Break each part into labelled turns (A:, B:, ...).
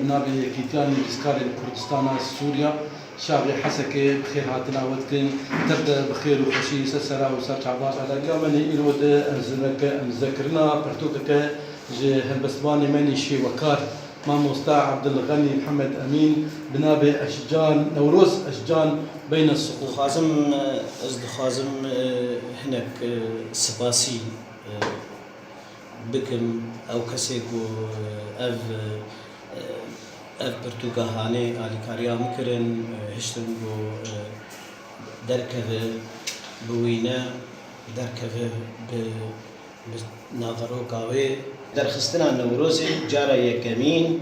A: بنابي كيتياني بسكاري كردستان سوريا شعبي حسكي بخير هاتنا ودكن تبدا بخير وخشي سسرا وسرچ عباس على اليوم اني الود انزنك مذكرنا برتوكك هلبسباني مني شي وكار مع مستع عبد الغني محمد امين بنابي اشجان نوروز اشجان بين الصقور
B: خازم خازم هناك سباسي بكم او كسيكو اف برتوكا هاني على كاريا مكرن هشتن بو دركه بوينا دركه بناظرو كاوي درخستنا نوروزي جارة يكمين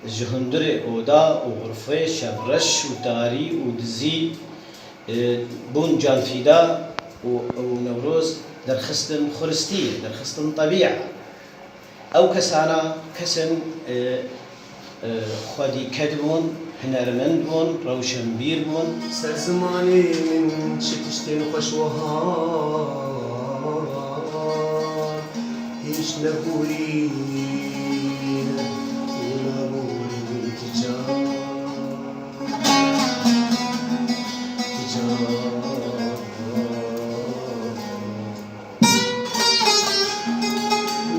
B: جهندر اودا وغرفه شبرش وداري ودزي بون جانفيدا ونوروز درخستن خرستي درخستن طبيعة او كسانا كسن خودي كدبون هنرمند بون روشنبير بون
C: سرزماني من شتشتين خشوها هيش نبوري ونبوري تجار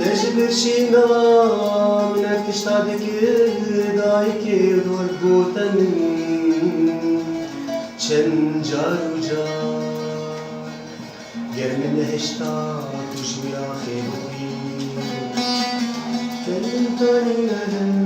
C: نجبر شينا منك تشتادك دايك دور بوتن چنجار و جار گرم نهشتا توش میرا خیروی تلیم تانی ندن